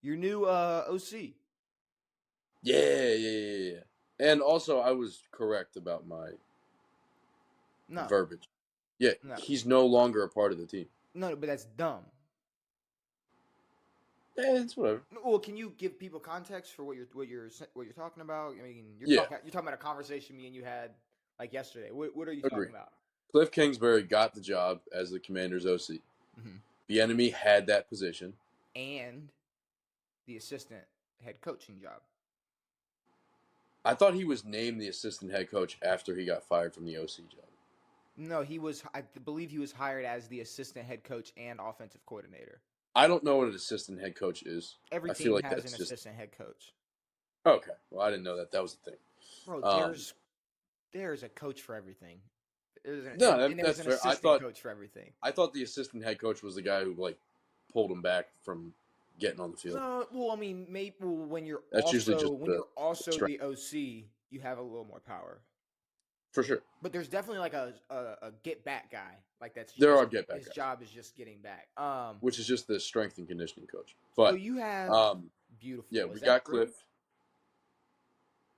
Your new OC. Yeah. And also, I was correct about my No, verbiage. Yeah, no, he's no longer a part of the team. no. But that's dumb. Yeah, it's whatever. Well, can you give people context for what you're talking about? I mean, Yeah, you're talking about a conversation me and you had like yesterday. What are you agree. talking about? Kliff Kingsbury got the job as the Commander's OC. Mm-hmm. The enemy had that position. And the assistant head coaching job. I thought he was named the assistant head coach after he got fired from the OC job. No, he was. I believe he was hired as the assistant head coach and offensive coordinator. I don't know what an assistant head coach is. Every I feel team like has an that's just assistant head coach. okay. Well, I didn't know that was the thing. Bro, Um, there's a coach for everything. no, And there's that's an fair. assistant coach for everything. I thought the assistant head coach was the guy who pulled him back from getting on the field. No, well, I mean, maybe when you're That's usually just the OC, you have a little more power. For sure. But there's definitely like a get back guy. Like there are get back his guys. job is just getting back. Which is just the strength and conditioning coach. But so you have beautiful. Yeah, we got Kliff.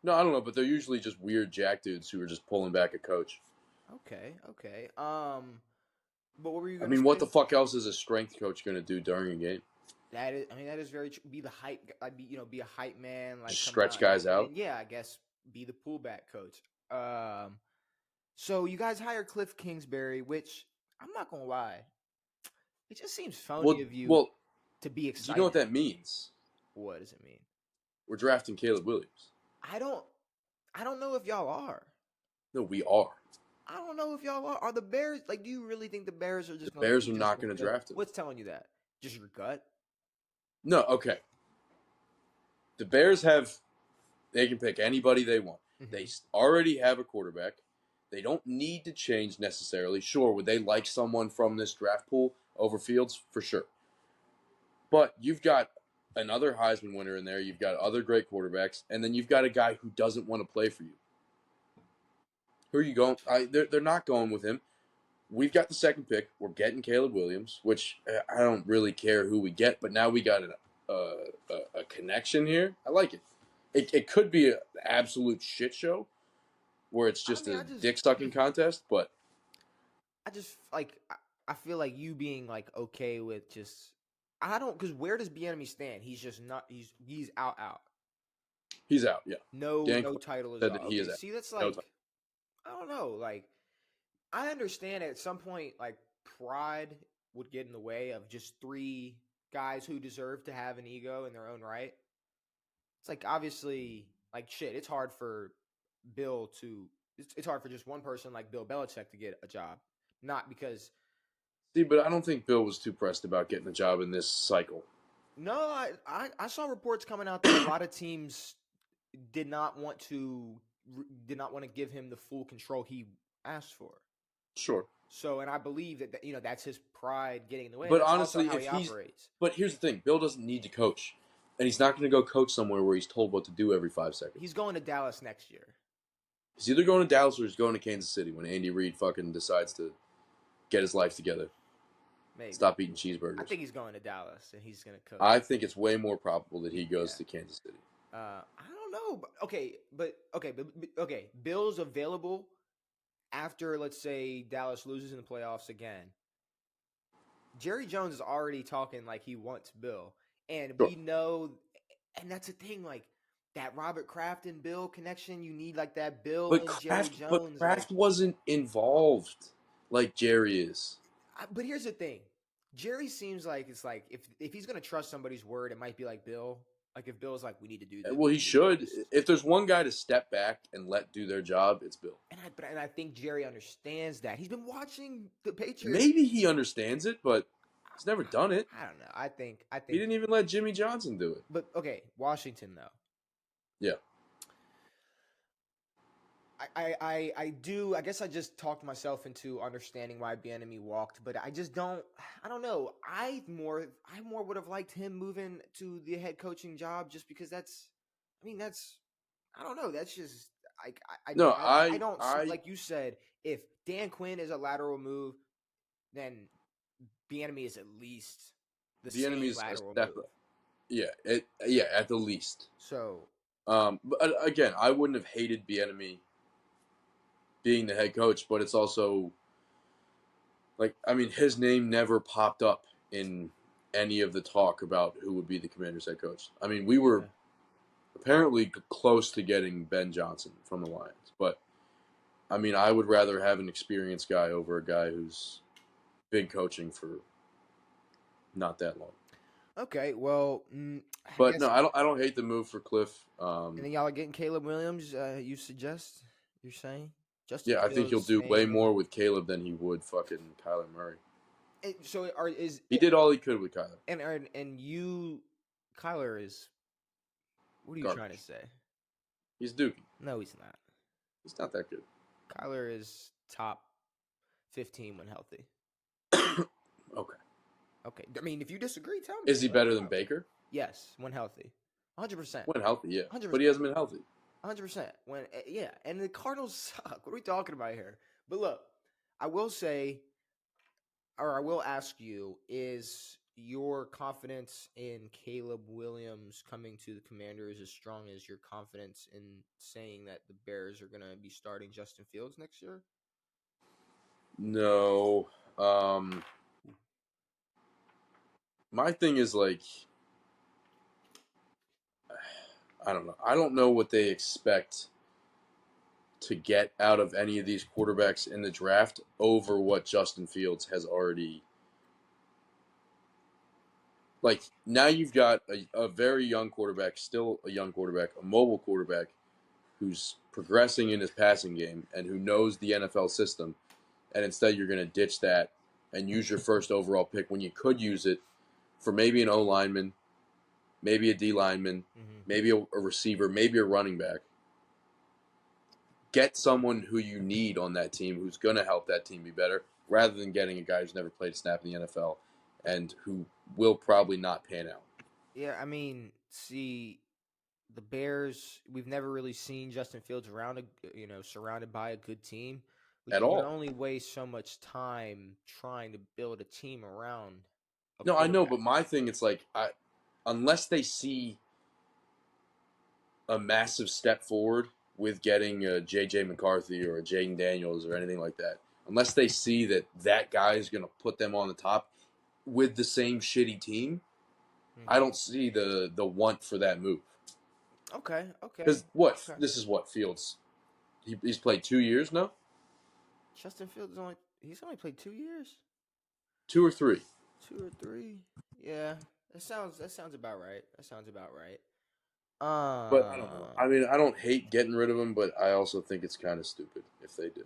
No, I don't know, but they're usually just weird jack dudes who are just pulling back a coach. Okay. But what were you I going mean, to say? what the fuck else is a strength coach going to do during a game? That is very true. Be the hype. Be a hype man. Like just stretch guys out. And yeah, I guess be the pullback coach. So you guys hired Kliff Kingsbury, which I'm not gonna lie, it just seems phony of you to be excited. Do you know what that means? What does it mean? We're drafting Caleb Williams. I don't know if y'all are. No, we are. I don't know if y'all are. Are the Bears do you really think the Bears are just? The Bears are not going to draft him. What's telling you that? Just your gut? No, okay. The Bears they can pick anybody they want. Mm-hmm. They already have a quarterback. They don't need to change necessarily. Sure, would they like someone from this draft pool over Fields? For sure. But you've got another Heisman winner in there. You've got other great quarterbacks. And then you've got a guy who doesn't want to play for you. Who are you going? They're not going with him. We've got the second pick. We're getting Caleb Williams, which I don't really care who we get. But now we got a connection here. I like it. It could be an absolute shit show where it's just a dick-sucking contest, but I just I feel like you being okay with just because where does Bieniemy stand? He's just not. He's out. He's out. Yeah. No title is out. He is out. See, that's I don't know. I understand at some point pride would get in the way of just three guys who deserve to have an ego in their own right. It's obviously shit. It's hard for Bill to. It's hard for just one person like Bill Belichick to get a job. Not because. See, but I don't think Bill was too pressed about getting a job in this cycle. No, I saw reports coming out that a lot of teams did not want to give him the full control he asked for. Sure. So, and I believe that that's his pride getting in the way. But that's honestly, how he operates. But here's the thing: Bill doesn't need to coach, and he's not going to go coach somewhere where he's told what to do every 5 seconds. He's going to Dallas next year. He's either going to Dallas or he's going to Kansas City when Andy Reid fucking decides to get his life together. Maybe. Stop eating cheeseburgers. I think he's going to Dallas and he's going to coach. I think it's way more probable that he goes to Kansas City. I don't know. Okay. Bill's available after, let's say, Dallas loses in the playoffs again. Jerry Jones is already talking like he wants Bill. And we know, and that's the thing, that Robert Kraft and Bill connection, you need that Bill and Jerry Jones. But Kraft wasn't involved like Jerry is. But here's the thing. Jerry seems like it's if he's going to trust somebody's word, it might be like Bill. If Bill's we need to do this. Well, he should. If there's one guy to step back and let do their job, it's Bill. And I think Jerry understands that. He's been watching the Patriots. Maybe he understands it, but he's never done it. I don't know. I think he didn't even let Jimmy Johnson do it. But okay, Washington though. Yeah. I do. I guess I just talked myself into understanding why Bieniemy walked, but I just don't. I don't know. I more would have liked him moving to the head coaching job just because that's. I don't know. That's just. I don't like you said. If Dan Quinn is a lateral move, then Bieniemy is at least the same lateral move. Yeah, at the least. So, But again, I wouldn't have hated Bieniemy being the head coach, but it's also like, I mean, his name never popped up in any of the talk about who would be the Commanders' head coach. I mean, we were apparently close to getting Ben Johnson from the Lions, but I mean, I would rather have an experienced guy over a guy who's been coaching for not that long. okay, well, I But guess, no, I don't hate the move for Kliff. and then y'all are getting Caleb Williams. You suggest? You're saying Justin Yeah, I think he'll Fields do way staying. more with Caleb than he would fucking Kyler Murray. So is He did all he could with Kyler. and you, Kyler is. What are you trying to Garbage. say? He's dookie. No, he's not. He's not that good. Kyler is top 15 when healthy. Okay. Okay, I mean, if you disagree, tell me. Is he better than Baker? Yes, when healthy, 100%. When healthy, yeah. 100%. But he hasn't been healthy. 100%. When yeah, and the Cardinals suck. What are we talking about here? But look, I will say, or I will ask you, is your confidence in Caleb Williams coming to the Commanders as strong as your confidence in saying that the Bears are going to be starting Justin Fields next year? No. My thing is like, I don't know. I don't know what they expect to get out of any of these quarterbacks in the draft over what Justin Fields has already. Like, now you've got a very young quarterback, still a young quarterback, a mobile quarterback who's progressing in his passing game and who knows the NFL system. And instead, you're going to ditch that and use your first overall pick when you could use it for maybe an O lineman, maybe a D lineman, maybe a receiver, maybe a running back. Get someone who you need on that team who's going to help that team be better rather than getting a guy who's never played a snap in the NFL and who will probably not pan out. Yeah, I mean, see, the Bears, we've never really seen Justin Fields surrounded by a good team. But At you can all. only waste so much time trying to build a team around a No, I know, quarterback. but my thing, it's like, unless they see a massive step forward with getting a J.J. McCarthy or a Jaden Daniels or anything like that, unless they see that that guy is going to put them on the top with the same shitty team, I don't see the want for that move. Okay. Because this is what Fields. He's played 2 years now. Justin Fields he's only played 2 years. 2 or 3. 2 or 3. Yeah, that sounds about right. That sounds about right. But I don't know. I mean, I don't hate getting rid of him, but I also think it's kind of stupid if they do.